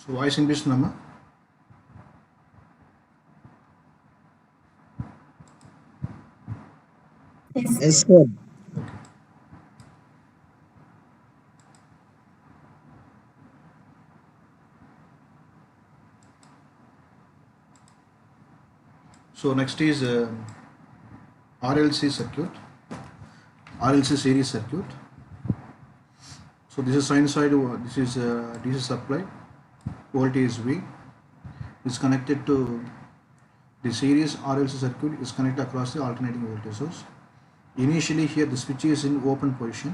So voice వినిపిస్తుందమ్మా? Yes, sir. Okay. So next is RLC circuit, RLC series circuit. So this is sinusoid, this is DC supply, voltage V is connected to the series RLC circuit is connected across the alternating voltage source. Initially here the switch is in open position.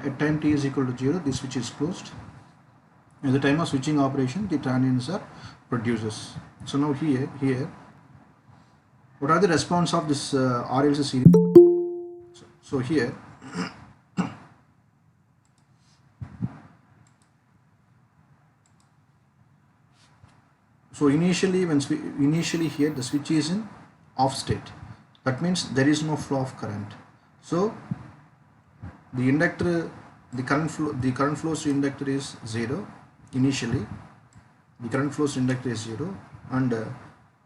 At time t is equal to 0, the switch is closed. At the time of switching operation, the transients are produced. So now here, what are the response of this RLC series? So here, so initially here the switch is in off state. That means there is no flow of current. So the inductor, the current flows to inductor is 0 initially. The current flows to inductor is 0, and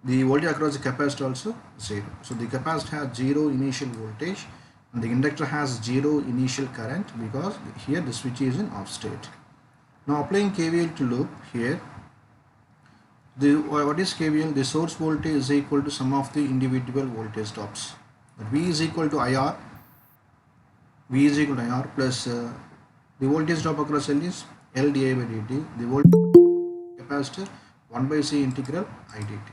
the voltage across the capacitor also 0. So the capacitor has 0 initial voltage and the inductor has 0 initial current because here the switch is in off state. Now applying KVL to loop here, what is KVL? The source voltage is equal to sum of the individual voltage drops. V is equal to IR, V is equal to IR plus the voltage drop across L is L di by dt, the voltage capacitor 1 by C integral I dt.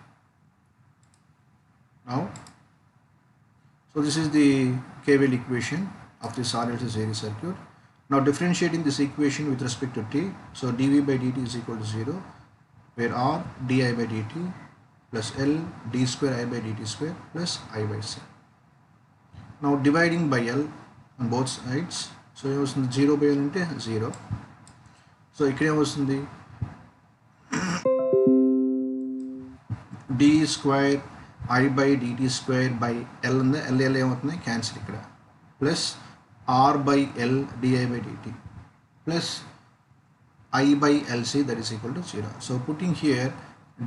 Now, so this is the KVL equation of this RLC series circuit. Now differentiating this equation with respect to t, so dV by dt is equal to 0, where R di by dt plus L d square I by dt square plus I by C. Now dividing by L on both sides, so it was 0 by L into 0. So here was the d square I by dt square by L and the L ఏమవుతుంది cancel ఇక్కడ plus R by L di by dt plus I by LC that is equal to 0. So putting here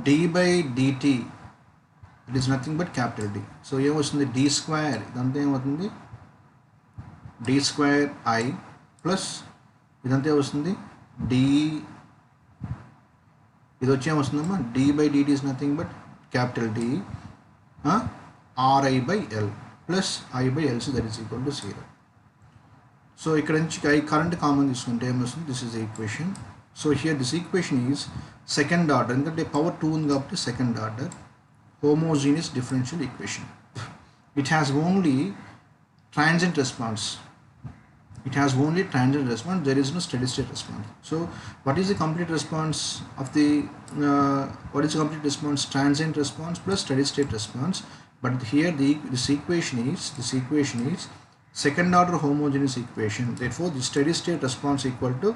d by dt, it is nothing but capital D. So ఏమవుతుంది d square ఇదంతా ఏమవుతుంది d square I plus ఇదంతా ఏమవుతుంది d, ఇది వచ్చి ఏమొస్తుందమ్మా d by dt is nothing but capital D Ri by L plus I by LC that is equal to 0. So ఇక్కడ నుంచి current common తీసుకుంటే ఏమొస్తుంది, this is the equation. So here this equation is second order, ఎందుకంటే power 2 ఉంది కాబట్టి second order homogeneous differential equation. It has only transient response. It has only transient response. There is no steady state response. So what is the complete response of the what is the complete response? Transient response plus steady state response. But here this equation is second order homogeneous equation. Therefore the steady state response equal to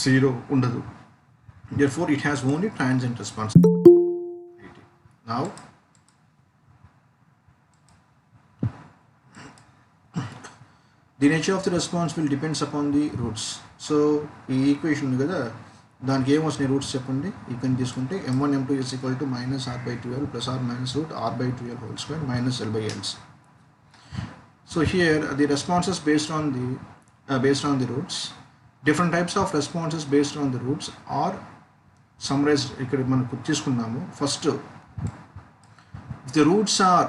0 undadu. Therefore it has only transient response. Now the nature of the response will depends upon the roots. So ఈ equation ఉంది కదా, దానికి ఏమొస్తున్నాయి roots చెప్పండి. ఇక్కడ తీసుకుంటే m1 m2 is equal to minus r by 2l plus r minus root r by 2l whole square minus l by lc. So here the responses based on the roots, different types of responses based on the roots are summarized ఇక్కడ మనం తీసుకున్నాము. First, if the roots are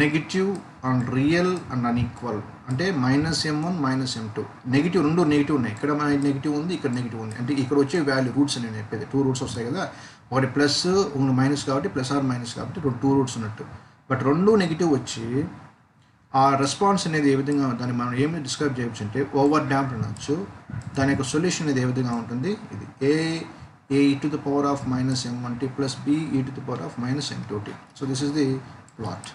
negative and real and unequal అంటే minus m1 minus m2 negative, రెండు negative ఉన్నాయి. ఇక్కడ negative ఉంది, ఇక్కడ negative ఉంది. అంటే ఇక్కడ వచ్చే వాల్యూ రూట్స్ అని నేను చెప్పేది 2 రూట్స్ వస్తాయి కదా, ఒకటి ప్లస్ ఒకటి మైనస్ కాబట్టి ప్లస్ ఆర్ మైనస్ కాబట్టి 2 రూట్స్ ఉన్నట్టు. బట్ రెండు నెగిటివ్ వచ్చి ఆ రెస్పాన్స్ అనేది ఏ విధంగా, దాన్ని మనం ఏమి డిస్క్రైబ్ చేయవచ్చు అంటే ఓవర్ డ్యాంప్ అనొచ్చు. దాని యొక్క సొల్యూషన్ అనేది ఏ విధంగా ఉంటుంది, ఇది a e to the power of minus m1t plus b e to the power of minus m2t. So this is the plot.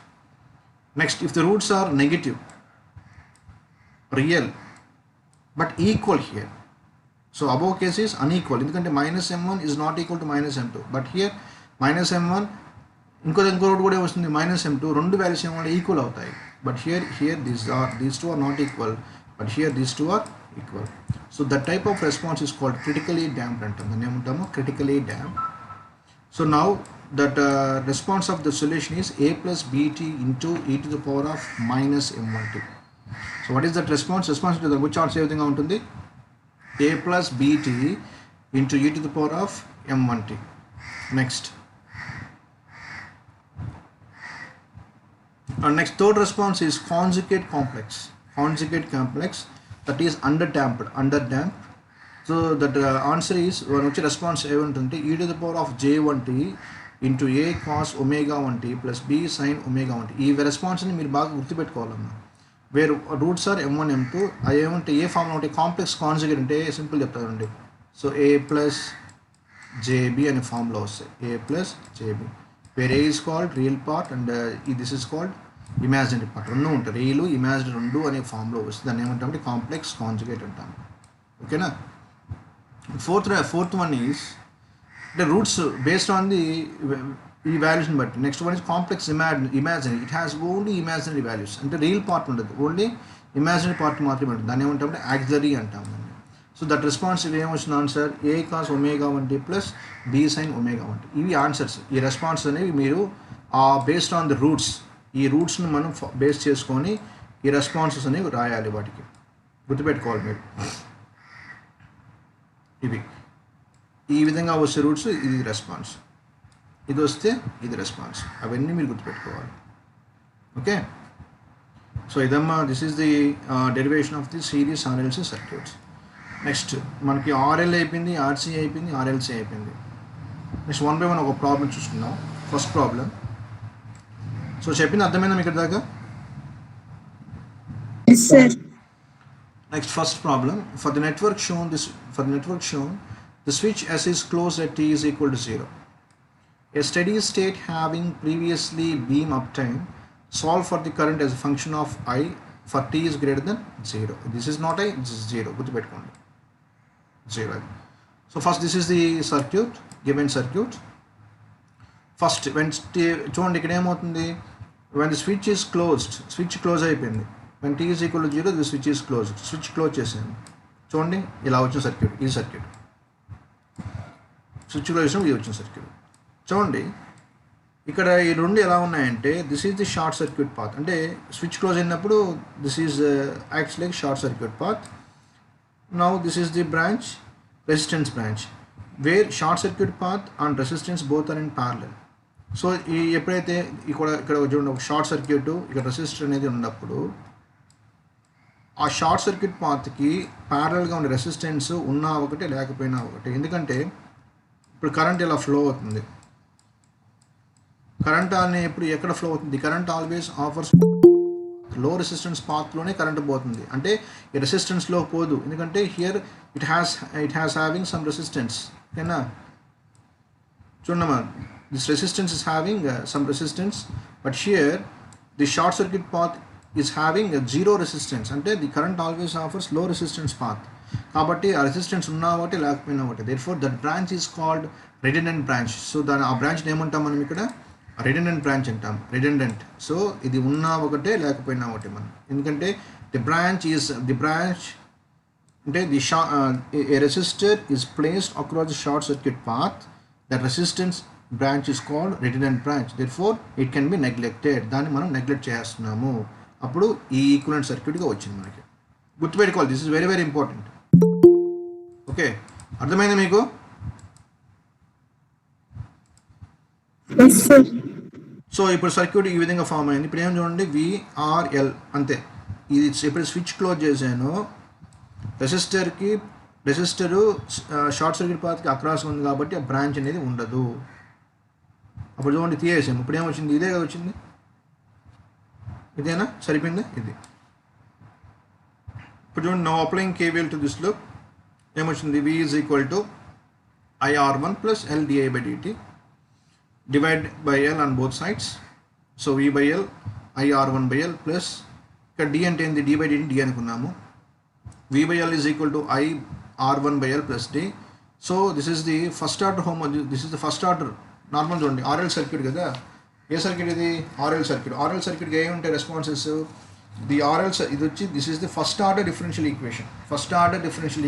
Next, if the roots are negative, real, but equal here. So above case is unequal. ఎందుకంటే minus m1 is not equal to minus m2. But here minus m1 ఇంకో road కూడా వస్తుంది minus m2, రెండు values ఏమన్నా equal అవుతాయి. But here these two are not equal. But here these two are equal. So that type of response is called critically damped అంటాం. దాన్ని ఏమంటాము critically damped. So now that response of the solution is a plus bt into e to the power of minus m1t. So what is that response? Response to the which answer ఏ విధంగా ఉంటుంది? a plus bt into e to the power of m1t. Next. Next, third response is conjugate complex. Conjugate complex that is underdamped. So that answer is one which response ఏమంటుంది e to the power of j1t into a cos omega 1t plus b sin omega 1t. ఈ రెస్పాన్స్ని మీరు బాగా గుర్తుపెట్టుకోవాలన్నా. Wear roots are m1 m2 అవి ఏమంటే ఏ ఫామ్లో ఉంటాయి? Complex conjugate అంటే సింపుల్ చెప్తానండి. సో a ప్లస్ jb అనే ఫామ్లో వస్తాయి. a plus jb where a is called real part and this is called imaginary part. రెండు ఉంటాయి, రియల్ ఇమాజినరీ రెండు అనే ఫామ్లో వస్తుంది. దాన్ని ఏమంటామంటే కాంప్లెక్స్ కాంజుగేట్ అంటాము. ఓకేనా? Fourth one is the roots based on the valuation బట్టి. Next one is complex imaginary. It has only imaginary values, అంటే రియల్ పార్ట్ ఉండదు, ఓన్లీ ఇమాజినరీ పార్ట్ మాత్రమే ఉంటుంది. దాన్ని ఏమంటామంటే యాక్సిలరీ అంటాము. సో దట్ రెస్పాన్స్ ఏమొచ్చిన answer A cos omega 1t plus B sine omega 1t. ఇవి ఆన్సర్స్. ఈ రెస్పాన్స్ అనేవి మీరు బేస్డ్ ఆన్ ది రూట్స్, ఈ రూట్స్ని మనం బేస్ చేసుకొని ఈ రెస్పాన్సెస్ అనేవి రాయాలి. వాటికి గుర్తుపెట్టుకోవాలి మీరు. ఇవి ఈ విధంగా వస్తే రూట్స్, ఇది రెస్పాన్స్, ఇది వస్తే ఇది రెస్పాన్స్. అవన్నీ మీరు గుర్తుపెట్టుకోవాలి. ఓకే, సో ఇదమ్మా this is the derivation of the series RLC circuits. Next మనకి ఆర్ఎల్ అయిపోయింది, ఆర్సీ అయిపోయింది, ఆర్ఎల్సీ అయిపోయింది. నెక్స్ట్ 1 by 1 ఒక ప్రాబ్లం చూసుకున్నాం. First problem. సో చెప్పింది అర్థమైందా మీకు దాకా? Yes, sir. Next, first problem. For the network shown, the switch S is closed at t is equal to 0. A steady state having previously been obtained. Solve for the current as a function of I for t is greater than 0. This is not I, this is 0. గుర్తుపెట్టుకోండి, 0. So first this is the circuit, given circuit. First చూడండి ఇక్కడ ఏమవుతుంది, when the switch is closed, switch close అయిపోయింది. when t is equal to 0, the switch is closed. Switch close చేసాను. చూడండి ఇలా వచ్చిన circuit, ఇది సర్క్యూట్. స్విచ్ క్లోజ్ చేసినప్పుడు ఇది వచ్చిన సర్క్యూట్. చూడండి ఇక్కడ ఈ రెండు ఎలా ఉన్నాయంటే, this is the short circuit path. అంటే స్విచ్ క్లోజ్ అయినప్పుడు this is acts like short circuit path. Now this is the branch, resistance branch, where short circuit path and resistance both are in parallel. So ఈ ఎప్పుడైతే ఇక్కడ చూడండి ఒక short circuit, ఇక్కడ resistor అనేది ఉన్నప్పుడు ఆ షార్ట్ సర్క్యూట్ పాత్కి ప్యారలల్గా ఉండే రెసిస్టెన్స్ ఉన్నా ఒకటి లేకపోయినా ఒకటి. ఎందుకంటే ఇప్పుడు కరెంట్ ఇలా ఫ్లో అవుతుంది. కరెంట్ అనే ఎప్పుడు ఎక్కడ ఫ్లో అవుతుంది? కరెంట్ ఆల్వేస్ ఆఫర్స్ లో రెసిస్టెన్స్ పాత్లోనే కరెంట్ పోతుంది. అంటే ఈ రెసిస్టెన్స్లో పోదు, ఎందుకంటే here it has having some resistance. ఓకేనా? చూడమ్మా, this resistance is having some resistance, but here the short circuit path is having a zero resistance, అంటే the current always offers low resistance path. కాబట్టి ఆ రెసిస్టెన్స్ ఉన్నా ఒకటి లేకపోయినా ఒకటి. therefore that branch is called redundant branch. So దాని ఆ బ్రాంచ్ని ఏమంటాం మనం ఇక్కడ? redundant branch అంటాం. redundant. సో ఇది ఉన్నా ఒకటే లేకపోయినా ఒకటి మనం, ఎందుకంటే the branch అంటే a resistor is placed across the short circuit path. that resistance branch is called redundant branch. therefore it can be neglected. దాన్ని మనం నెగ్లెక్ట్ చేస్తున్నాము. అప్పుడు ఈ ఈక్వలెంట్ సర్క్యూట్గా వచ్చింది మనకి. గుర్తుపెట్టుకోవాలి, this is very very important. Okay, అర్థమైందా మీకు? సో ఇప్పుడు సర్క్యూట్ ఈ విధంగా ఫామ్ అయింది. ఇప్పుడు ఏం చూడండి, విఆర్ఎల్ అంతే. ఇది ఎప్పుడు స్విచ్ క్లోజ్ చేశానో రెసిస్టరు షార్ట్ సర్క్యూట్ పాత్కి అక్రాస్ ఉంది కాబట్టి ఆ బ్రాంచ్ అనేది ఉండదు. అప్పుడు చూడండి తీసేసాము. ఇప్పుడు ఏమొచ్చింది? ఇదే కదా వచ్చింది, ఇదేనా? సరిపోయిందా? ఇది. ఇప్పుడు చూడండి, now applying KVL to this loop ఏమొచ్చింది? V is equal to IR1 plus LdI/dt divide by L on both sides. So V/L IR1/L plus ఇక్కడ D అంటే ఏంది? D/dt D అనుకున్నాము. V/L is equal to IR1/L plus D. So this is the first order this is the first order normal. చూడండి RL circuit కదా. ఏ సర్క్యూట్ ఇది? RL circuit. RL సర్క్యూట్కి ఏమి ఉంటాయి రెస్పాన్సెస్? the RL ఇది వచ్చి this is the first order differential equation. The first order differential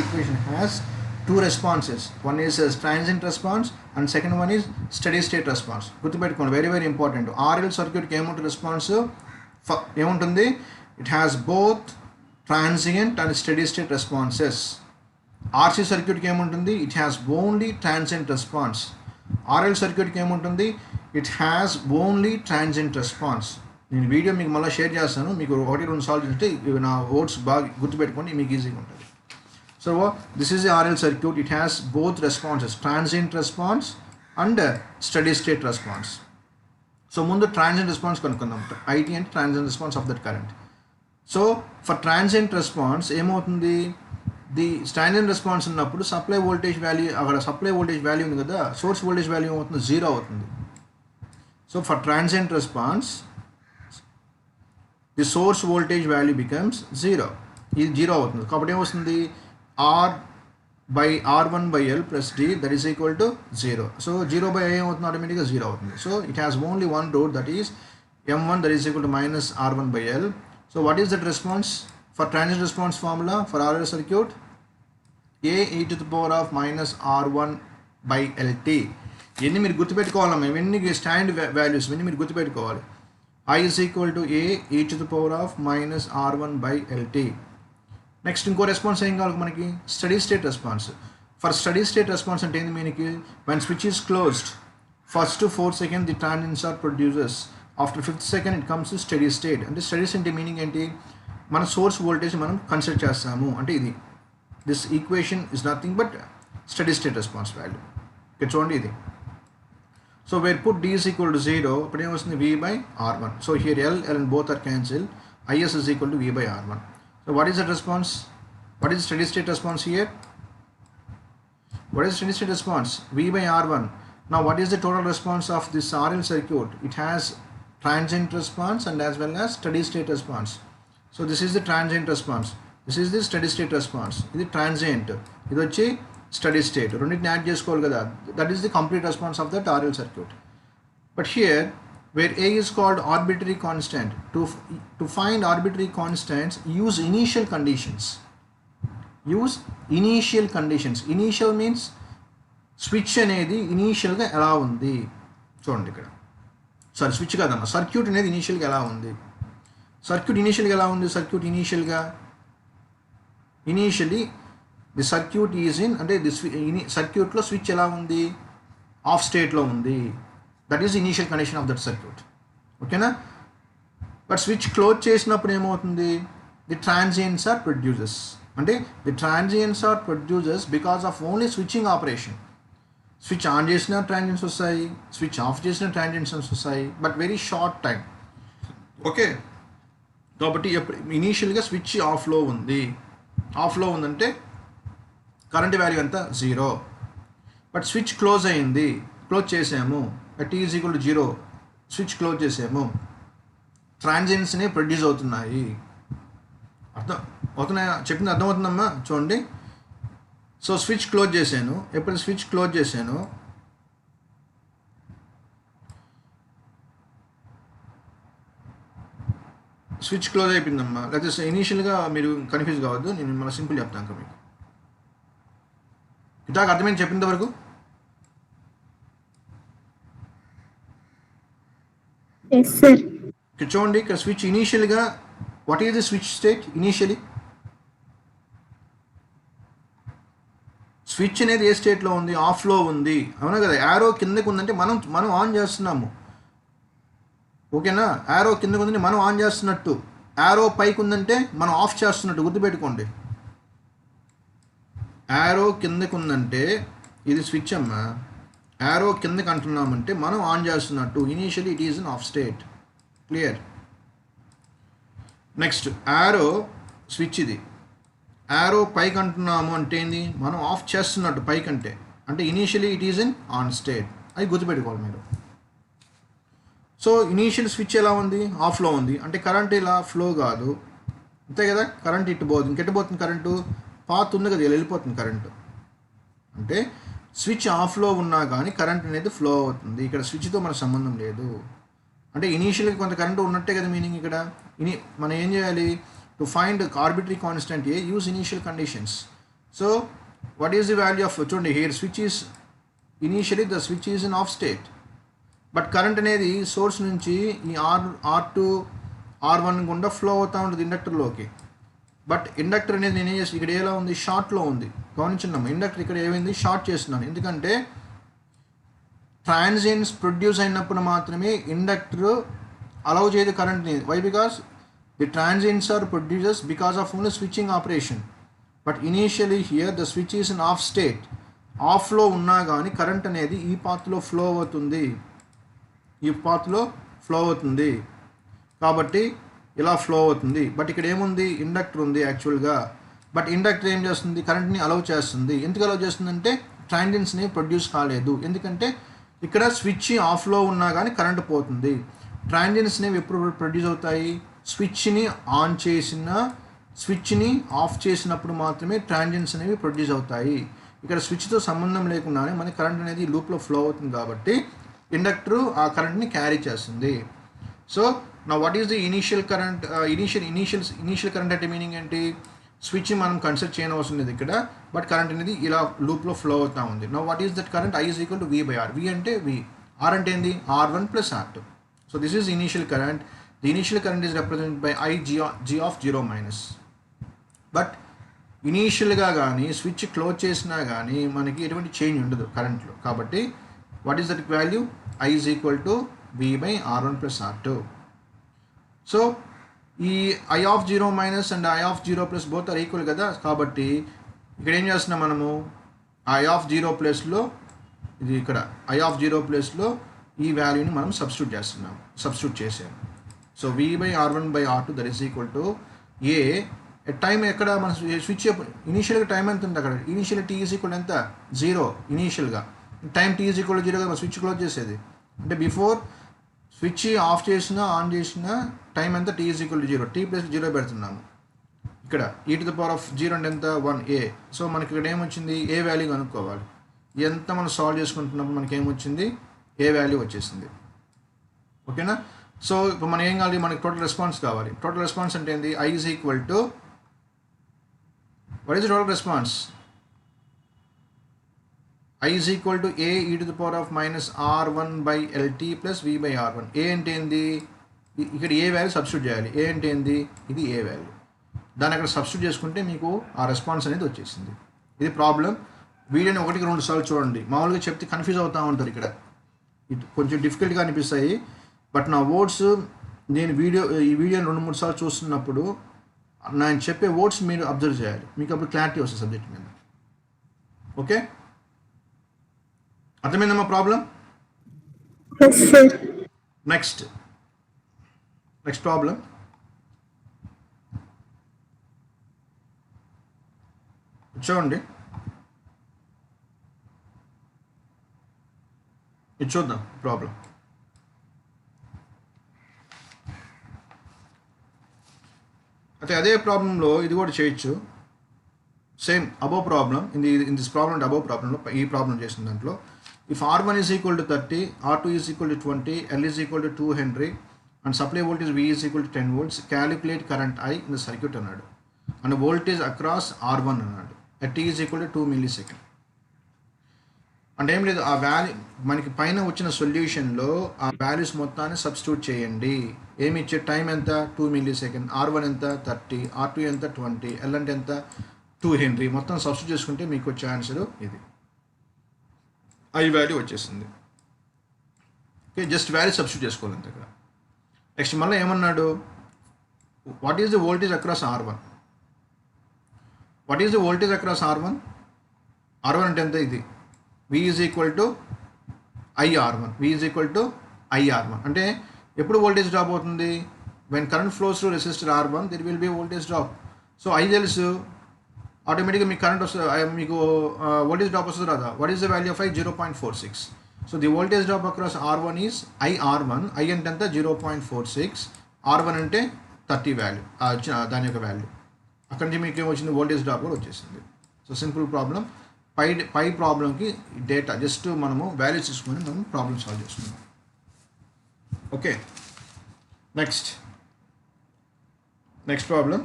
equation has two responses. One is a transient response and second one is steady state response. గుర్తుపెట్టుకోండి, very very important. RL సర్క్యూట్కి ఏముంటుంది response? ఏముంటుంది? It has both transient and steady state responses. RC సర్క్యూట్కి ఏముంటుంది? It has only transient response. RL సర్క్యూట్కి ఏముంటుంది? It has only transient response. నేను video మీకు మళ్ళీ share చేస్తాను, మీకు 1-2 సార్లు చేస్తే ఇవి నా వర్డ్స్ బాగా గుర్తుపెట్టుకోండి, మీకు ఈజీగా ఉంటుంది. So this is the RL circuit. It has both responses, transient response and study state response. So ముందు ట్రాన్సియంట్ రెస్పాన్స్ కనుక్కుందాం. IT అంటే transient response of that current. So for transient response ఏమవుతుంది? ది ట్రాన్సియంట్ రెస్పాన్స్ ఉన్నప్పుడు supply voltage value, అక్కడ supply voltage value ఉంది కదా, source voltage value ఏమవుతుంది? 0 అవుతుంది. So for transient response the source voltage value becomes 0. ఇది 0 అవుతుంది. కాబట్టి ఏమొస్తుంది? R/R1/L plus D that is equal to 0. So 0/I ఏమవుతుంది? ఆటోమేటిక్గా 0 అవుతుంది. So it has only one root, that is M1 that is equal to minus R1/L. So what is that response? For transient response formula for RL circuit, A e to the power of minus R1/LT. ఇవన్నీ మీరు గుర్తుపెట్టుకోవాలమ్మా, ఇవన్నీ stand values, ఇవన్నీ మీరు గుర్తుపెట్టుకోవాలి. I is equal to A e to the power of minus R1/LT. Next ఇంకో response ఏం కావాలి మనకి? Steady state response. For steady state response అంటే ఏంది మనకి? When switch is closed first to 4 seconds the transients are produces, after 5th second it comes to steady state. అంటే steady state meaning ఏంటి? మన సోర్స్ వోల్టేజ్ మనం consider చేస్తాము అంటే ఇది. This equation is nothing but steady state response value. ఇక్కడ చూడండి ఇది. So where put D is equal to 0, అప్పుడు ఏమొస్తుంది? V/R1. So here L and both are cancelled. IS is equal to V/R1. So what is the response? What is steady state response here? What is steady state response? V/R1. Now what is the total response of this RL circuit? It has transient response and as well as steady state response. So this is the transient response. This is the steady state response. ఇది transient, ఇది వచ్చి steady state. రెండింటిని add చేసుకోవాలి కదా. That is the complete response of that RL circuit. But here where A is called arbitrary constant, to find arbitrary constants, use initial conditions. Initial means switch అనేది ఇనీషియల్గా ఎలా ఉంది చూడండి ఇక్కడ. స్విచ్ కాదమ్మా, సర్క్యూట్ అనేది ఇనీషియల్గా ఎలా ఉంది? Circuit initially the circuit is in, అంటే ది సర్క్యూట్లో స్విచ్ ఎలా ఉంది? ఆఫ్ స్టేట్లో ఉంది. That is initial condition of that circuit. ఓకేనా? బట్ స్విచ్ క్లోజ్ చేసినప్పుడు ఏమవుతుంది? The transients are produces. అంటే the transients are produces because of only switching operation. Switch on చేసిన ట్రాన్సియెంట్స్ వస్తాయి, స్విచ్ ఆఫ్ చేసిన ట్రాన్సియెంట్స్ వస్తాయి, but very short time. Okay, కాబట్టి ఇనీషియల్గా స్విచ్ ఆఫ్లో ఉందంటే కరెంట్ వాల్యూ ఎంత? 0. బట్ స్విచ్ క్లోజ్ చేసాము, T is equal to 0, switch close చేసాము, ట్రాన్సియెంట్స్ని ప్రొడ్యూస్ అవుతున్నాయి. చెప్పింది అర్థమవుతుందమ్మా? చూడండి. సో స్విచ్ క్లోజ్ చేశాను, ఎప్పుడు స్విచ్ క్లోజ్ చేశాను స్విచ్ క్లోజ్ అయిపోయిందమ్మా. లేకపోతే ఇనీషియల్గా మీరు కన్ఫ్యూజ్ కావద్దు, నేను మళ్ళీ సింపుల్ చెప్తాను మీకు. ఇదాక అర్థమైంది చెప్పినంత వరకు? ఇక్కడ చూడండి, ఇక్కడ స్విచ్ ఇనీషియల్గా, what is the switch state initially? Switch అనేది ఏ స్టేట్లో ఉంది? ఆఫ్లో ఉంది, అవునా కదా? యారో కిందకు ఉందంటే మనం ఆన్ చేస్తున్నాము. ఓకేనా? యారో కిందకు ఉందంటే మనం ఆన్ చేస్తున్నట్టు, యారో పైకి ఉందంటే మనం ఆఫ్ చేస్తున్నట్టు. గుర్తుపెట్టుకోండి, యారో కిందకు ఉందంటే ఇది స్విచ్ అమ్మా. యారో కిందకి అంటున్నామంటే మనం ఆన్ చేస్తున్నట్టు. Initially it is in off state. Clear? Next arrow switch, ఇది యారో పైకి అంటున్నాము అంటే ఏంది? మనం ఆఫ్ చేస్తున్నట్టు పైకి అంటే initially it is in on state. అది గుర్తుపెట్టుకోవాలి మీరు. సో ఇనీషియల్ స్విచ్ ఎలా ఉంది? ఆఫ్లో ఉంది, అంటే కరెంట్ ఇలా ఫ్లో కాదు, అంతే కదా? కరెంట్ ఇటు పోతుంది. ఇంకెట్టు కరెంటు? పాత్ ఉంది కదా, ఇలా వెళ్ళిపోతుంది కరెంటు. అంటే స్విచ్ ఆఫ్లో ఉన్నా కానీ కరెంట్ అనేది ఫ్లో అవుతుంది. ఇక్కడ స్విచ్తో మన సంబంధం లేదు. అంటే ఇనీషియల్గా కొంత కరెంట్ ఉన్నట్టే కదా మీనింగ్ ఇక్కడ. మనం ఏం చేయాలి, to find arbitrary constant A use initial conditions. So what is the value of, చూడండి here switch is initially the switch is in off state, but current అనేది సోర్స్ నుంచి ఈ R2 R1 గుండా ఫ్లో అవుతూ ఉంటుంది ఇండక్టర్లోకి. బట్ ఇండక్టర్ అనేది నేను ఏం చేస్తాను, ఇక్కడ ఎలా ఉంది, షార్ట్లో ఉంది. గమనించున్నాము, ఇండక్టర్ ఇక్కడ ఏమైంది, షార్ట్ చేస్తున్నాను. ఎందుకంటే ట్రాన్సియన్స్ ప్రొడ్యూస్ అయినప్పుడు మాత్రమే ఇండక్టర్ అలౌ చేయదు కరెంట్ని. Why? Because the transients are producers because of only switching operation. But initially here the switch is in off state. ఆఫ్లో ఉన్నా కానీ కరెంట్ అనేది ఈ పాత్లో ఫ్లో అవుతుంది, ఈ పాత్లో ఫ్లో అవుతుంది. కాబట్టి ఇలా ఫ్లో అవుతుంది. బట్ ఇక్కడ ఏముంది, ఇండక్టర్ ఉంది యాక్చువల్గా. బట్ ఇండక్టర్ ఏం చేస్తుంది, కరెంట్ని అలౌ చేస్తుంది. ఎందుకు అలౌ చేస్తుందంటే ట్రాన్సియన్స్ని ప్రొడ్యూస్ కాలేదు. ఎందుకంటే ఇక్కడ స్విచ్ ఆఫ్లో ఉన్నా కానీ కరెంట్ పోతుంది. ట్రాన్సియన్స్ అనేవి ఎప్పుడు ప్రొడ్యూస్ అవుతాయి, స్విచ్ని ఆన్ చేసిన, స్విచ్ని ఆఫ్ చేసినప్పుడు మాత్రమే ట్రాన్సియన్స్ అనేవి ప్రొడ్యూస్ అవుతాయి. ఇక్కడ స్విచ్తో సంబంధం లేకుండానే మనకి కరెంట్ అనేది లూప్లో ఫ్లో అవుతుంది కాబట్టి ఇండక్టర్ ఆ కరెంట్ని క్యారీ చేస్తుంది. సో నా what is the initial current, initial current అంటే మీనింగ్ ఏంటి, స్విచ్ మనం కన్సిడర్ చేయనవసరం లేదు ఇక్కడ, బట్ కరెంట్ అనేది ఇలా లూప్లో ఫ్లో అవుతూ ఉంది. నా what is that current, I is equal to V/R. V అంటే V, R అంటే ఏంది, R1 + R2. So this is initial current. The initial current is represented by G of 0-. But ఇనీషియల్గా కానీ స్విచ్ క్లోజ్ చేసినా కానీ మనకి ఎటువంటి చేంజ్ ఉండదు కరెంట్లో. కాబట్టి what is that value, I is equal to V/R1 + R2. So ఈ I of 0- and I of 0+ both are equal కదా. కాబట్టి ఇక్కడ ఏం చేస్తున్నాం మనము, I of 0+లో ఇది ఇక్కడ I of 0+లో ఈ వాల్యూని మనం సబ్స్టిట్యూట్ చేసాము. So V/R1/R2 that is equal to A time ఎక్కడ మన స్విచ్ ఇనీషియల్గా టైం ఎంత ఉంది అక్కడ, ఇనీషియల్ T ఈజ్ ఈక్వల్ ఎంత, 0. ఇనీషియల్గా టైం T ఈజ్ ఈక్వల్ 0 కదా మనం స్విచ్ క్లోజ్ చేసేది. అంటే బిఫోర్ స్విచ్ ఆఫ్ చేసినా ఆన్ చేసిన టైం ఎంత, T is equal to 0. T + 0 పెడుతున్నాము. ఇక్కడ e⁻0 అంటే ఎంత, 1a. సో మనకి ఇక్కడ ఏమొచ్చింది, ఏ వాల్యూ కనుక్కోవాలి. ఎంత మనం సాల్వ్ చేసుకుంటున్నప్పుడు మనకి ఏమొచ్చింది, ఏ వాల్యూ వచ్చేసింది. ఓకేనా. సో ఇప్పుడు మనం ఏం కావాలి, మనకి టోటల్ రెస్పాన్స్ కావాలి. టోటల్ రెస్పాన్స్ అంటే ఏంది, I is equal to, what is total response, I is equal to a e⁻−R1/LT + V/R1. ఏ అంటే ఏంది, ఇక్కడ ఏ వాల్యూ సబ్స్టిట్యూట్ చేయాలి. ఏ అంటే ఏంది, ఇది ఏ వాల్యూ, దాన్ని అక్కడ సబ్స్టిట్యూట్ చేసుకుంటే మీకు ఆ రెస్పాన్స్ అనేది వచ్చేసింది. ఇది ప్రాబ్లం. వీడియోని 1-2 సార్లు చూడండి. మామూలుగా చెప్తే కన్ఫ్యూజ్ అవుతూ ఉంటారు. ఇక్కడ కొంచెం డిఫికల్ట్గా అనిపిస్తాయి. బట్ నా వర్డ్స్ నేను ఈ వీడియోని 2-3 సార్లు చూస్తున్నప్పుడు నేను చెప్పే వర్డ్స్ మీరు అబ్జర్వ్ చేయాలి. మీకు అప్పుడు క్లారిటీ వస్తుంది సబ్జెక్ట్ మీద. ఓకే, అర్థమైందమ్మా ప్రాబ్లం. Next problem. చూడండి, ఇది చూద్దాం ప్రాబ్లం. అయితే అదే ప్రాబ్లంలో ఇది కూడా చేయొచ్చు. Same above problem, in this problem అంటే అబోవ్ ప్రాబ్లంలో ఈ ప్రాబ్లం చేసిన దాంట్లో, if R1 is equal to 30, R2 is equal to 20, L is equal to 2 Henry and supply voltage V is equal to 10 volts, calculate current I in the circuit అన్నాడు. And voltage across R1 అన్నాడు. T is equal to 2 millisecond. అంటే ఏం లేదు, ఆ value మనకి పైన వచ్చిన సొల్యూషన్లో ఆ వాల్యూస్ మొత్తాన్ని సబ్స్టిట్యూట్ చేయండి. ఏమి ఇచ్చే, టైం ఎంత, 2 millisecond, R1 ఎంత 30, R2 ఎంత 20, L అంటే ఎంత 2 Henry. మొత్తం సబ్స్టిట్యూట్ చేసుకుంటే మీకు వచ్చే ఆన్సర్ ఇది, I వాల్యూ వచ్చేసింది. ఓకే, జస్ట్ వాల్యూ సబ్స్టిట్యూట్ చేసుకోవాలి అంతే ఇక్కడ. నెక్స్ట్ మళ్ళీ ఏమన్నాడు, what is the voltage across R1. What is the voltage across R1 అంటే ఎంత, ఇది V is equal to IR1. V is equal to IR1 అంటే ఎప్పుడు వోల్టేజ్ డ్రాప్ అవుతుంది, when current flows to resistor R1 there will be voltage drop. So I తెలుసు, ఆటోమేటిక్గా మీకు current వస్తుంది, మీకు వోల్టేజ్ డ్రాప్ వస్తుంది రాదా. What is the value of I, 0.46. So the voltage drop across R1 is IR1. I అంటే ఎంత, 0.46, R1 అంటే 30 వాల్యూ, దాని యొక్క వాల్యూ. అక్కడి నుంచి మీకు ఏమొచ్చింది, వోల్టేజ్ డ్రాప్ కూడా వచ్చేసింది. So simple problem. పై ప్రాబ్లంకి డేటా జస్ట్ మనము వాల్యూస్ తీసుకొని మనం ప్రాబ్లమ్ సాల్వ్ చేసుకున్నాం. Okay. Next problem.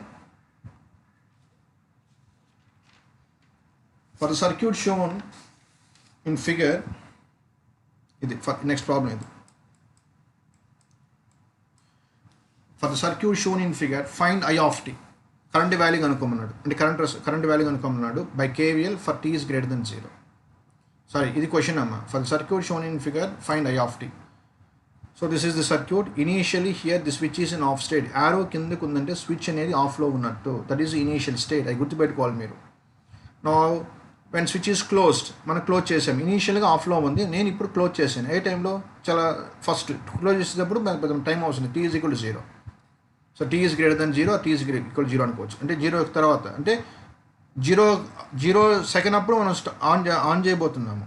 For the circuit shown in figure, next problem ఇది. For the circuit shown in figure, find I of t. Current value కనుక్కోమన్నాడు, అంటే current value కనుక్కోమన్నాడు by KVL for t is greater than 0. Sorry, ఇది question అమ్మ. For the circuit shown in figure find I of t. So this is the circuit. Initially here the switch is in off state. Arrow కిందకు ఉందంటే switch అనేది ఆఫ్లో ఉన్నట్టు. That is initial state. అది గుర్తుపెట్టుకోవాలి మీరు. Now when switch is closed, మనం close చేసాం. ఇనీషియల్గా ఆఫ్లో ఉంది, నేను ఇప్పుడు క్లోజ్ చేశాను. ఏ టైంలో? చాలా ఫస్ట్ క్లోజ్ చేసేటప్పుడు టైం అవసరం. t is equal to 0. So t is greater than 0, t is equal 0 అనుకోవచ్చు. అంటే 0 తర్వాత అంటే 0 సెకండ్ అప్పుడు మనం ఆన్ చేయబోతున్నాము.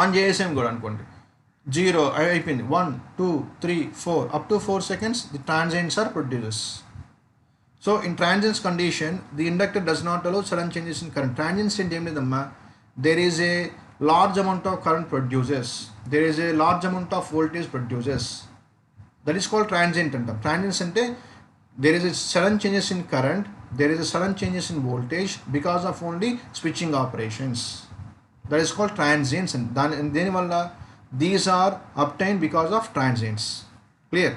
ఆన్ చేసాము కూడా అనుకోండి. 0 అయిపోయింది. 1 2 3 4 up to 4 seconds the transients are produces. So in transients condition the inductor does not allow sudden changes in current. Transients అంటే ఏం లేదమ్మా, there is a large amount of current produces, there is a large amount of voltage produces. That is called transient అంటాం. Transients అంటే there is a sudden changes in current, there is a sudden changes in voltage because of only switching operations. That is called transients. And then these are obtained because of transients. Clear?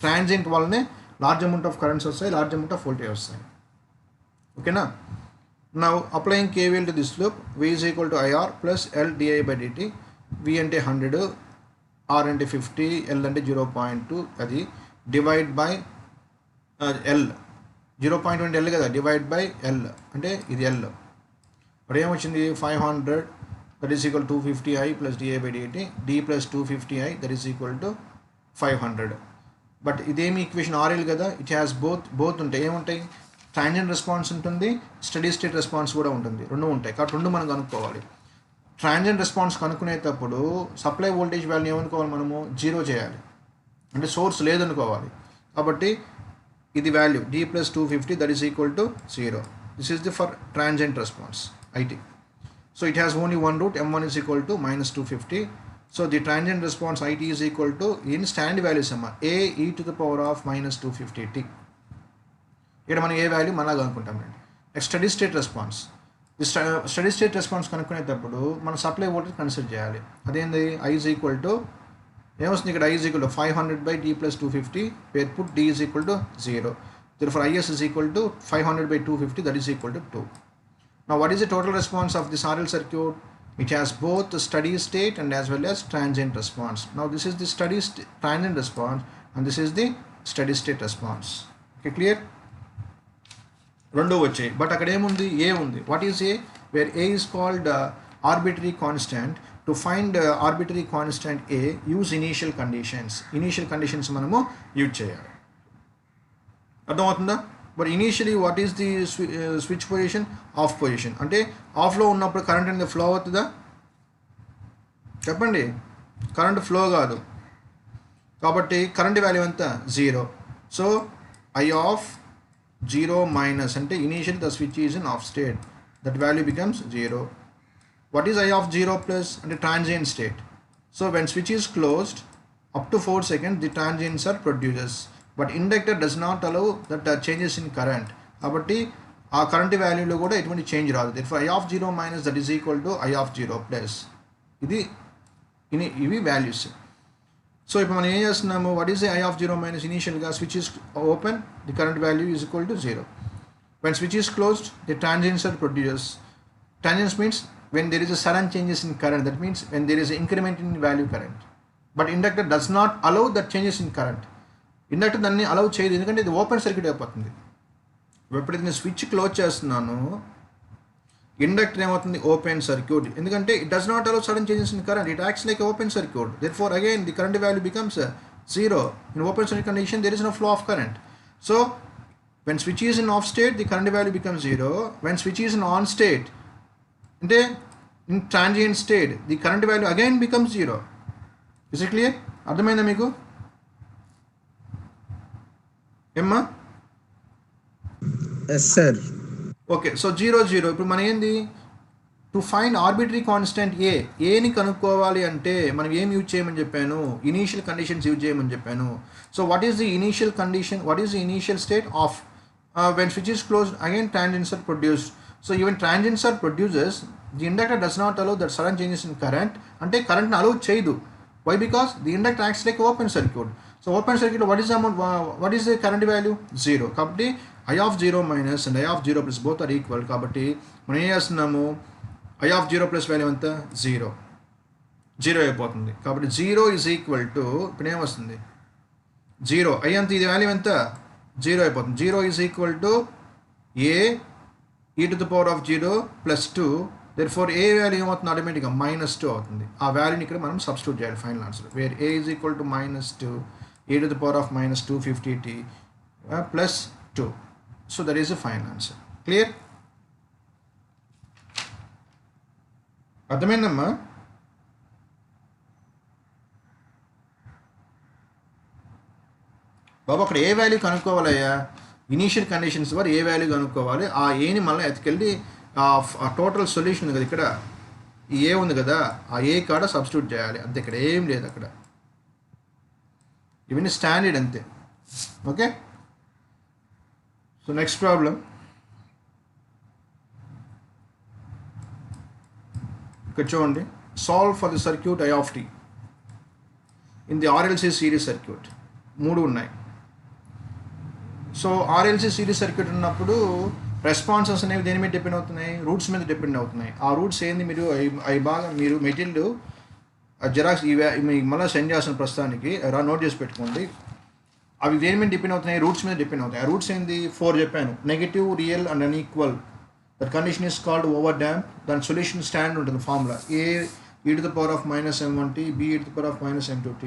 Transient valne large amount of currents vasthayi, large amount of voltage vasthayi. Okay na? Now applying KVL to this loop, V is equal to IR plus L di by dt. V ante 100, R ante 50, L ante 0.2, అది divide by L 0.1 L కదా, divide by L అంటే ఇది L. ఇప్పుడు ఏమొచ్చింది? 500 that is equal 250I plus DI by dt, D plus 250I that is equal to 500. But ఇదేమి equation RL కదా, it has both ఉంటాయి. ఏముంటాయి? ట్రాన్సియెంట్ రెస్పాన్స్ ఉంటుంది, స్టడీ స్టేట్ రెస్పాన్స్ కూడా ఉంటుంది. రెండు ఉంటాయి. కాబట్టి రెండు మనం కనుక్కోవాలి. ట్రాన్సియెంట్ రెస్పాన్స్ కనుక్కునేటప్పుడు సప్లై వోల్టేజ్ వాల్యూ ఏమనుకోవాలి? మనము 0 చేయాలి, అంటే సోర్స్ లేదనుకోవాలి. కాబట్టి ఇది value D plus 250 that is equal to 0. This is the for transient response IT. So it has only one root, M1 is equal to -250. So the transient response IT is equal to in stand values అమ్మ A e to the power of -250t. ఇక్కడ మనం ఏ value మనలాగా అనుకుంటామండి. Next steady state response. The steady state response కనుక్కునేటప్పుడు మనం supply voltage consider చేయాలి. అదేంది? I ఈజ్ ఈక్వల్ టు ఏమొస్తుంది ఇక్కడ? I is equal to 500 by D plus 250 pair put D is equal to 0. Therefore IS is equal to 500 by 250 that is equal to 2. Now what is the total response of this RL circuit? It has both the steady state and as well as transient response. Now this is the transient response and this is the steady state response. Okay, clear? Rendu vachayi, but akkada em undi? A undi. What is A? Where A is called arbitrary constant. To find arbitrary constant A, use initial conditions. Initial conditions మనము use చేయాలి. అర్థమవుతుందా? But initially what is the switch position? Of position. అంటే ఆఫ్లో ఉన్నప్పుడు current అనేది flow అవుతుందా? చెప్పండి. Current flow కాదు. కాబట్టి కరెంట్ వాల్యూ ఎంత? 0. సో I of 0 మైనస్ అంటే initial the switch is in off state, that value becomes 0. What is I of 0 plus? And the transient state. So when switch is closed up to 4 seconds the transients are produced, but inductor does not allow that changes in current. Kabatti aa current value lo kuda etuvanti change raadu. Therefore I of 0 minus that is equal to I of 0 plus. Ivi values. So if మనం ఏం చేస్తున్నాము? What is the I of 0 minus? Initial గా switch is open, the current value is equal to 0. When switch is closed the transients are produced. Transients means when there is a sudden changes in current, that means when there is an increment in value current. But inductor does not allow that changes in current. Inductor దాన్ని allow చేయదు, ఎందుకంటే ఇది open circuit అయిపోతుంది. ఎప్పుడైతే నేను switch close చేస్తున్నాను inductor ఏమవుతుంది? Open circuit. ఎందుకంటే it does not allow sudden changes in current, it acts like open circuit. Therefore again the current value becomes 0. In open circuit condition there is no flow of current. So when switch is in off state the current value becomes 0. When switch is in on state అంటే in transient state the current value again becomes 0. Is it clear? అర్థమైందా మీకు? ఏమ్మా? Yes sir. Okay. So 0 0 ఇప్పుడు మన ఏంది? To find arbitrary constant ఏని కనుక్కోవాలి అంటే మనం ఏం యూజ్ చేయమని చెప్పాను, ఇనీషియల్ కండిషన్స్ యూజ్ చేయమని చెప్పాను. So what is the initial condition, what is the initial state of when switch is closed, again tangents are produced. So even tangents are produces, the inductor does not allow that sudden changes in current, ante current allow cheyadu. Why? Because the inductor acts like open circuit. So open circuit, what is the amount, what is the current value? 0. Kabatti I of 0 minus and I of 0 plus both are equal. Kabatti మనం ఏం చేస్తున్నాము, I of 0 plus value ఎంత 0 అయిపోతుంది. కాబట్టి 0 is equal to ఇప్పుడు ఏం వస్తుంది 0, I అంత ఇది వాల్యూ ఎంత 0 అయిపోతుంది. 0 is equal to A e to the power of 0 plus 2. therefore A value ఏమవుతుంది ఆటోమేటిక్గా -2 అవుతుంది. ఆ వాల్యూని ఇక్కడ మనం సబ్స్టిట్యూట్ చేయాలి final answer, where A is equal to -2 e to the power of -250t plus 2. so that is the final answer. Clear? అర్థమైందమ్మా? బాబు అక్కడ ఏ వాల్యూ కనుక్కోవాలయ్యా, ఇనీషియల్ కండిషన్స్ వరకు ఏ వాల్యూ కనుక్కోవాలి, ఆ ఏని మళ్ళీ ఎత్తుకెళ్ళి ఆ టోటల్ సొల్యూషన్ ఉంది కదా ఇక్కడ ఈ ఏ ఉంది కదా, ఆ ఏ కాడ సబ్స్టిట్యూట్ చేయాలి అంతే, ఇక్కడ ఏం లేదు అక్కడ, ఇవన్నీ స్టాండర్డ్ అంతే. ఓకే, సో నెక్స్ట్ ప్రాబ్లం ఇక్కడ చూడండి. Solve for the circuit I of t in the RLC series circuit. 3 ఉన్నాయి. సో RLC సిరీస్ సర్క్యూట్ ఉన్నప్పుడు రెస్పాన్సెస్ అనేవి దేని మీద డిపెండ్ అవుతున్నాయి, రూట్స్ మీద డిపెండ్ అవుతున్నాయి. ఆ రూట్స్ ఏంది మీరు అవి బాగా మీరు మెటీరియల్ జెరాక్స్ మళ్ళీ సెండ్ చేసిన ప్రస్తుతానికి నోట్ చేసి పెట్టుకోండి. అవి దేని మీద డిపెండ్ అవుతున్నాయి, రూట్స్ మీద డిపెండ్ అవుతాయి. ఆ రూట్స్ ఏంది 4 చెప్పాను, negative, real and unequal. That condition is called over damp. దాని సొల్యూషన్ స్టాండ్ ఉంటుంది formula, A e to the power of -m1t, b e to the power of -m2t.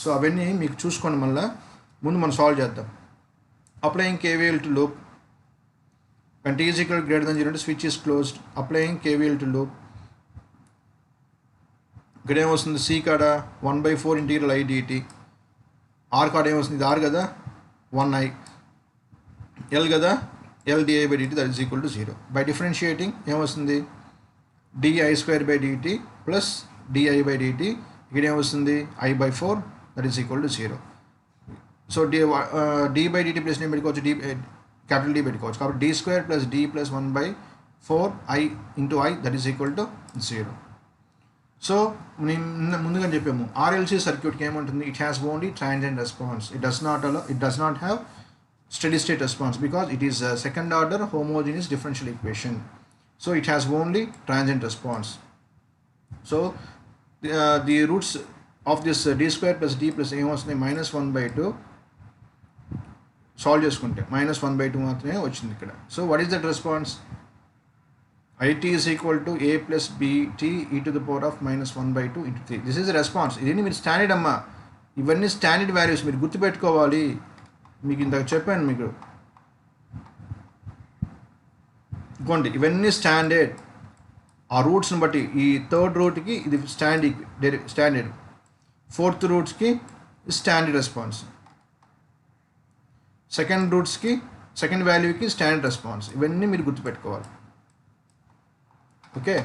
So అవన్నీ మీకు చూసుకోండి, మళ్ళీ ముందు మనం సాల్వ్ చేద్దాం. Applying KVL to loop when t is equal to greater than 0 switch is closed. Applying KVL to loop. ఇక్కడ ఏమొస్తుంది, C కాడ 1/4 ఇంటీగ్రల్ I dt. R కాడ ఏమొస్తుంది, ఇది R కదా 1i, L కదా L di/dt that is equal to 0. By differentiating ఏమొస్తుంది, di²/dt plus di/dt. ఇక్కడ ఏమొస్తుంది I/4 that is equal to 0. So d/dt plus నేను పెట్టుకోవచ్చు, క్యాపిటల్ D పెట్టుకోవచ్చు. కాబట్టి d² plus d plus 1/4 I into I that is equal to 0. So నేను ముందుగా చెప్పాము RLC సర్క్యూట్కి ఏముంటుంది, it has only transient response. It does not have steady state response because it is a second order homogeneous differential equation. So it has only transient response. So the roots of this d² plus d plus a was -1/2. solve చేసుకుంటే -1/2 మాత్రమే వచ్చింది ఇక్కడ. So what is that response? it is equal to a plus bt e to the power of -1/2 into 3. This is the response. ఇదేంటి మీరు standard అమ్మా, ఇవన్నీ standard values మీరు గుర్తుపెట్టుకోవాలి. మీకు ఇందాక చెప్పాను మీకు ఇంకోండి, ఇవన్నీ స్టాండర్డ్. ఆ రూట్స్ని బట్టి ఈ థర్డ్ రూట్కి ఇది స్టాండర్డ్, ఫోర్త్ రూట్స్కి స్టాండర్డ్ రెస్పాన్స్, సెకండ్ రూట్స్కి సెకండ్ వాల్యూకి స్టాండర్డ్ రెస్పాన్స్. ఇవన్నీ మీరు గుర్తుపెట్టుకోవాలి. ఓకే,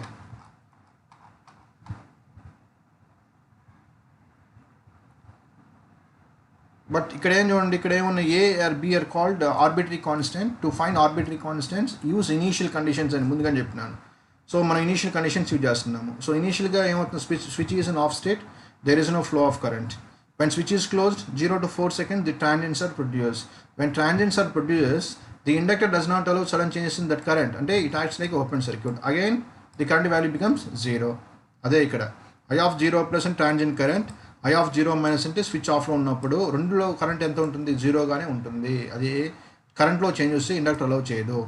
బట్ ఇక్కడ ఏం చూడండి, ఇక్కడ ఏమన్నా A or B are called arbitrary constant. To find arbitrary constants use initial conditions అని ముందుగా చెప్పినాను. సో మనం ఇనీషియల్ కండిషన్స్ యూజ్ చేస్తున్నాము. సో ఇనీషియల్గా ఏమవుతుంది, switch is in off state, there is no flow of current. When switch is closed 0 to 4 seconds the transients are produced. When transients are produced the inductor does not allow sudden changes in that current. అంటే it acts like open circuit. Again the current value becomes 0. అదే ఇక్కడ I of 0 plus and transient current, I of 0 minus అంటే switch ఆఫ్లో ఉన్నప్పుడు రెండులో current ఎంత ఉంటుంది, 0గానే ఉంటుంది. అది కరెంట్లో చేంజ్ వస్తే ఇండక్టర్ అలౌ చేయదు.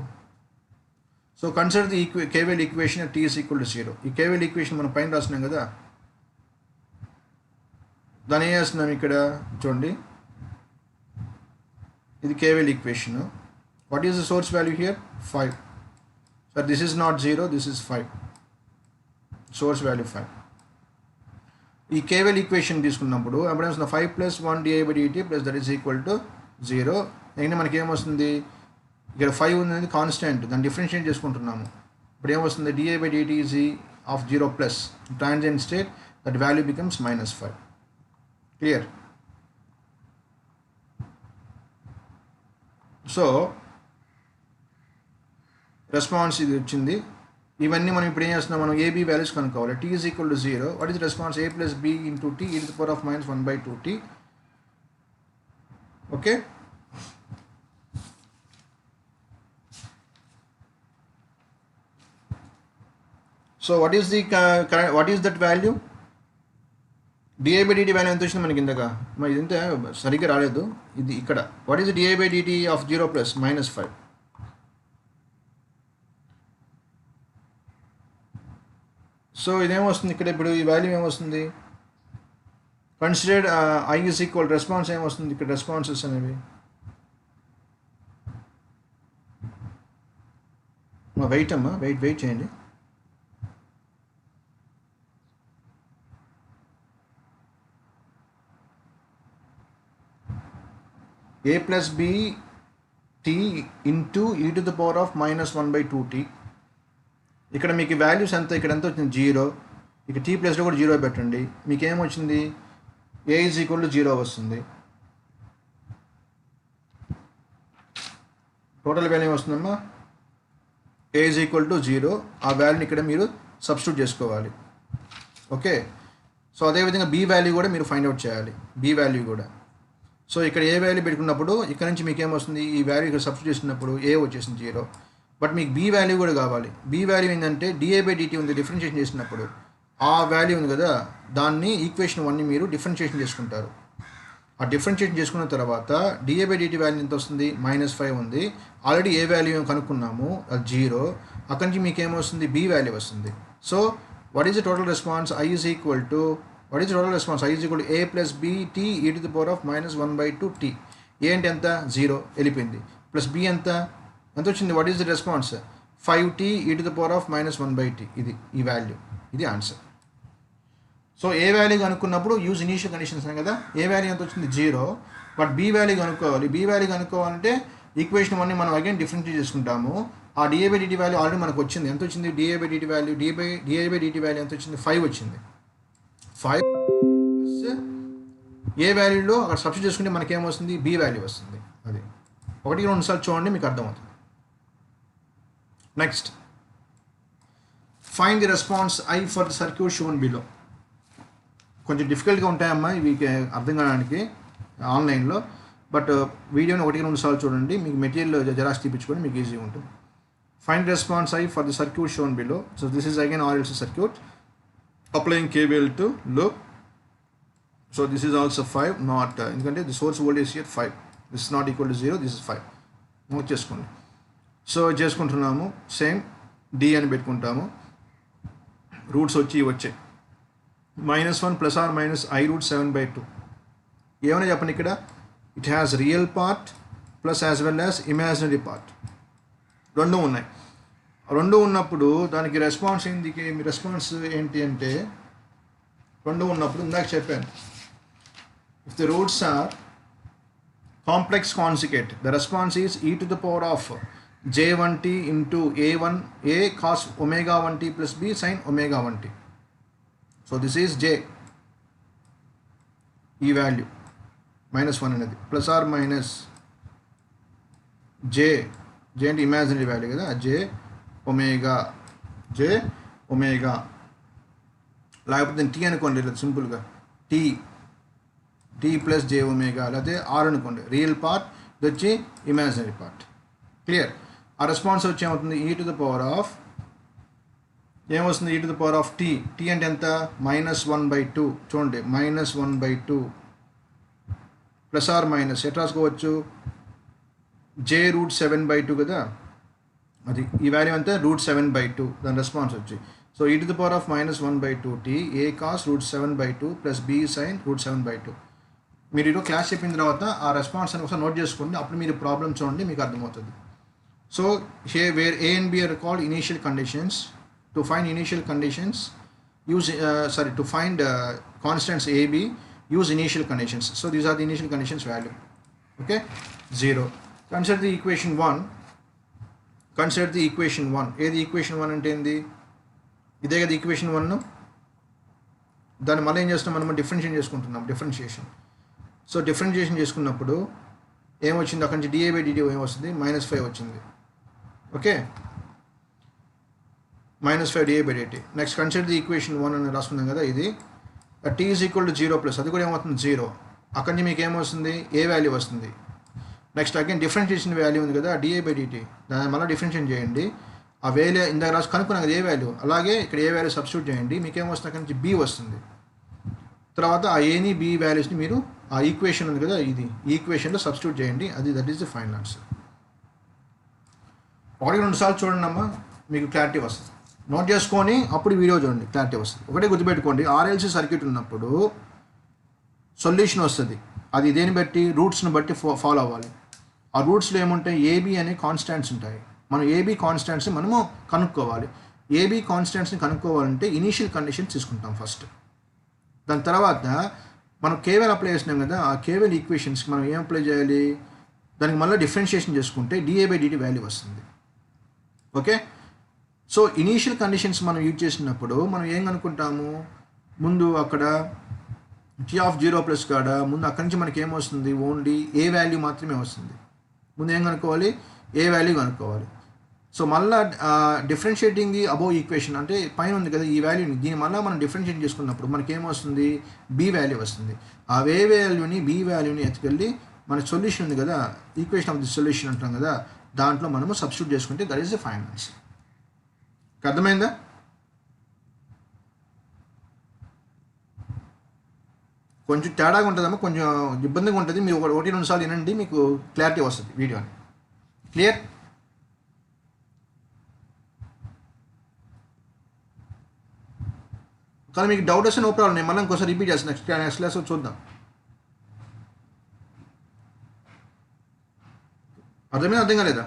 So consider the KVL equation t is equal to 0. ఈ KVL ఈక్వేషన్ మనం పైన రాస్తున్నాం కదా, దాన్ని ఏం చేస్తున్నాం ఇక్కడ చూడండి, ఇది KVL equation. What is the source value here 5. So this is not 0, this is 5. Source value 5. ఈ KVL ఈక్వేషన్ తీసుకున్నప్పుడు అప్పుడు 5 + 1 di/dt plus that is equal to 0. అయితే మనకి ఏమొస్తుంది, ఇక్కడ 5 ఉంది కాన్స్టెంట్, దాన్ని డిఫరెన్షియేట్ చేసుకుంటున్నాము. ఇప్పుడు ఏమొస్తుంది di by dt is of 0 plus transient state, that value becomes -5. Clear? So response ఇది వచ్చింది. ఇవన్నీ మనం ఇప్పుడు ఏం చేస్తున్నాం, మనం ఏబీ వాల్యూస్ కనుక్కోవాలి. T is equal to 0. What is response? A plus B into t e to the power of -1/2t. Okay, so what is that value? DI by DT value ఎంత వచ్చింది మనకి ఇందాక? మరి ఇదంతా సరిగ్గా రాలేదు. ఇది ఇక్కడ what is D I by D T of 0 plus -5? So ఇదేమొస్తుంది ఇక్కడ? ఇప్పుడు ఈ వాల్యూ ఏమొస్తుంది? Considered I is equal response ఏమొస్తుంది ఇక్కడ? రెస్పాన్సెస్ అనేవి వెయిట్ అమ్మా, వెయిట్ చేయండి. a plus b t into e to the power of -1/2t. ఇక్కడ మీకు వాల్యూస్ ఎంత? ఇక్కడ ఎంత వచ్చింది? 0. ఇక t ప్లస్లో కూడా 0 పెట్టండి. మీకు ఏమొచ్చింది? a ఈజ్ ఈక్వల్ టు 0 వస్తుంది. టోటల్ వాల్యూ ఏమొస్తుందమ్మా? a is equal to 0. ఆ వాల్యూని ఇక్కడ మీరు సబ్స్టిట్యూట్ చేసుకోవాలి. ఓకే, సో అదేవిధంగా b వాల్యూ కూడా మీరు ఫైండ్ అవుట్ చేయాలి. b వాల్యూ కూడా. సో ఇక్కడ ఏ వాల్యూ పెట్టుకున్నప్పుడు ఇక్కడ నుంచి మీకు ఏమొస్తుంది? ఈ వాల్యూ ఇక్కడ సబ్స్టిట్యూట్ చేసినప్పుడు ఏ వచ్చేసింది 0. బట్ మీకు బీ వాల్యూ కూడా కావాలి. బీ వాల్యూ ఏంటంటే డిఏ బై డిటీ ఉంది, డిఫరెన్షియేషన్ చేసినప్పుడు ఆ వాల్యూ ఉంది కదా, దాన్ని ఈక్వేషన్ 1ని మీరు డిఫరెన్షియేషన్ చేసుకుంటారు. ఆ డిఫరెన్షియేషన్ చేసుకున్న తర్వాత డిఏ బై డిటీ వాల్యూ ఎంత వస్తుంది? -5 ఉంది. ఆల్రెడీ ఏ వాల్యూ కనుక్కున్నాము, అది 0. అక్కడి నుంచి మీకు ఏమొస్తుంది? బీ వాల్యూ వస్తుంది. So what is the total response? I is equal to what is the total response? I is equal to a plus b t e to the power of -1/2t. a అంటే ఎంత? 0 వెళ్ళిపోయింది. Plus b ఎంత వచ్చింది? What is the response? 5t e to the power of -1/t. ఇది ఈ value, ఇది answer. So A value కనుక్కున్నప్పుడు use initial conditions అని కదా. ఏ వాల్యూ ఎంత వచ్చింది? 0. బట్ బీ వాల్యూ కనుక్కోవాలి. బీ వాల్యూ కనుక్కోవాలంటే ఈక్వేషన్ 1ని మనం అగైన్ డిఫరెన్షియేట్ చేసుకుంటాము. ఆ DA by DT value already మనకు వచ్చింది. ఎంత వచ్చింది? DA by DT value DA by DT value ఎంత వచ్చింది? 5 వచ్చింది. 5 ఏ వాల్యూలో అక్కడ సబ్స్టిట్యూట్ చేసుకుంటే మనకేమొస్తుంది? బీ వాల్యూ వస్తుంది. అది 1-2 సార్లు చూడండి, మీకు అర్థమవుతుంది. Next, find the response I for the circuit shown below. కొంచెం డిఫికల్ట్గా ఉంటాయమ్మా ఇవి అర్థం కావడానికి ఆన్లైన్లో. బట్ వీడియోని 1-2 సార్లు చూడండి, మీకు మెటీరియల్ జెరాక్స్ తీపించుకొని మీకు ఈజీగా ఉంటుంది. Find response I for the circuit shown below. So this is again RLC circuit. Applying KVL to loop. So this is also 5, not ఎందుకంటే the source voltage here 5. This is not equal to 0, this is 5. Note చేసుకోండి. So చేసుకుంటున్నాము, same d అని పెట్టుకుంటాము. Roots వచ్చాయి -1 plus are minus i√7/2. ఏమైనా చెప్పండి ఇక్కడ? It has real part plus as well as imaginary part. రెండు ఉన్నాయి. రెండు ఉన్నప్పుడు దానికి రెస్పాన్స్ ఏంటి? మీ రెస్పాన్స్ ఏంటి అంటే, రెండు ఉన్నప్పుడు ఇందాక చెప్పాను, if the roots are complex conjugate, the response is e to the power of j1t into a cos ω1t plus b sin ω1t. So this is j, ఈ వాల్యూ -1 అనేది ప్లస్ ఆర్ మైనస్ j అంటే imaginary value కదా, j omega, లేకపోతే tea అనుకోండి, సింపుల్గా tea plus j ω, లేకపోతే are అనుకోండి. Real part ఇది వచ్చి ఇమాజినరీ పార్ట్. క్లియర్? ఆ రెస్పాన్స్ వచ్చి ఏమవుతుంది? e to the power of ఏమొస్తుంది? e to the power of t. t అంటే ఎంత? -1/2. చూడండి, -1/2 ప్లస్ ఆర్ మైనస్ ఎట్లా రాసుకోవచ్చు? j√7/2 కదా, అది ఈ వాల్యూ అంతా √7/2 దాని రెస్పాన్స్ వచ్చి. So e to the power of -1/2t a cos √7/2 plus b sin √7/2. మీరు ఈరోజు క్లాస్ చెప్పిన తర్వాత ఆ రెస్పాన్స్ అని ఒకసారి నోట్ చేసుకోండి, అప్పుడు మీరు ప్రాబ్లమ్ చూడండి, మీకు అర్థమవుతుంది. So here where a and b are called initial conditions. To find initial conditions, to find constants a, b, use initial conditions. So these are the initial conditions value. Okay, 0. Consider the equation 1. Consider the equation 1. ఏది equation 1 అంటే ఏంది? ఇదే కదా equation 1. దాన్ని మళ్ళీ ఏం చేస్తున్నాం మనం? డిఫరెన్షియేట్ చేసుకుంటున్నాం. డిఫరెన్షియేషన్. సో డిఫరెన్షియేషన్ చేసుకున్నప్పుడు ఏమొచ్చింది? అక్కడి నుంచి dA/dt ఏమొస్తుంది? -5 వచ్చింది. Okay, -5 dA/dt. Next consider the equation 1 అని రాసుకున్నాం కదా, ఇది t is equal to 0 plus, అది కూడా ఏమవుతుంది? 0. అక్కడి నుంచి మీకు ఏమొస్తుంది? ఏ వాల్యూ వస్తుంది. నెక్స్ట్ అగైన్ డిఫరెన్షియేషన్ వాల్యూ ఉంది కదా, dA/dt, దాన్ని మళ్ళీ డిఫరెన్షియేట్ చేయండి. ఆ వాల్యూ ఇందాక రాసి కనుక్కున్నాం కదా ఏ వాల్యూ, అలాగే ఇక్కడ ఏ వాల్యూ సబ్స్టిట్యూట్ చేయండి. మీకు ఏమొస్తుంది? అక్కడి నుంచి b వస్తుంది. తర్వాత ఆ ఏని బి వాల్యూస్ని మీరు ఆ ఈక్వేషన్ ఉంది కదా, ఇది ఈక్వేషన్లో సబ్స్టిట్యూట్ చేయండి. That is the final answer. 1-2 సార్లు చూడండి అమ్మా, మీకు క్లారిటీ వస్తుంది. నోట్ చేసుకొని అప్పుడు వీడియో చూడండి, క్లారిటీ వస్తుంది. ఒకటే గుర్తుపెట్టుకోండి, RLC సర్క్యూట్ ఉన్నప్పుడు సొల్యూషన్ వస్తుంది. అది దేని బట్టి? రూట్స్ని బట్టి ఫాలో అవ్వాలి. ఆ రూట్స్లో ఏముంటాయి? ఏబీ అనే కాన్స్టాంట్స్ ఉంటాయి. మనం ఏబీ కాన్స్టాంట్స్ని మనము కనుక్కోవాలి. ఏబీ కాన్స్టాంట్స్ని కనుక్కోవాలంటే ఇనీషియల్ కండిషన్స్ తీసుకుంటాం ఫస్ట్. దాని తర్వాత మనం కేవల్ అప్లై చేసినాం కదా, ఆ కేవల్ ఈక్వేషన్స్కి మనం ఏం అప్లై చేయాలి? దానికి మళ్ళీ డిఫరెన్షియేషన్ చేసుకుంటే dA/dt వాల్యూ వస్తుంది. ఓకే, సో ఇనీషియల్ కండిషన్స్ మనం యూజ్ చేసినప్పుడు మనం ఏం కనుక్కుంటాము? ముందు అక్కడ t(0) కాడ ముందు అక్కడి నుంచి మనకి ఏమొస్తుంది? ఓన్లీ ఏ వాల్యూ మాత్రమే వస్తుంది. ముందు ఏం కనుక్కోవాలి? ఏ వాల్యూ కనుక్కోవాలి. సో మళ్ళీ డిఫరెన్షియేటింగ్ ది అబోవ్ ఈక్వేషన్ అంటే పైన ఉంది కదా ఈ వాల్యూని, దీన్ని మళ్ళీ మనం డిఫరెన్షియేట్ చేసుకున్నప్పుడు మనకి ఏమొస్తుంది? బి వాల్యూ వస్తుంది. ఆ వాల్యూని బి వాల్యూని ఎత్తుకెళ్ళి మన సొల్యూషన్ ఉంది కదా, ఈక్వేషన్ ఆఫ్ ది సొల్యూషన్ అంటాం కదా, దాంట్లో మనము సబ్స్టిట్యూట్ చేసుకుంటే that is the final answer. అర్థమైందా? కొంచెం తేడాగా ఉంటుందమ్మా, కొంచెం ఇబ్బందిగా ఉంటుంది. మీరు 1-2 సార్లు వినండి, మీకు క్లారిటీ వస్తుంది వీడియోని. క్లియర్? కానీ మీకు డౌట్ వస్తే నో ప్రాబ్లం, నేను మళ్ళీ ఇంకోసారి రిపీట్ చేస్తాను. నెక్స్ట్ క్లాస్ చూద్దాం. అర్థమైనా? అర్థం కాలేదా?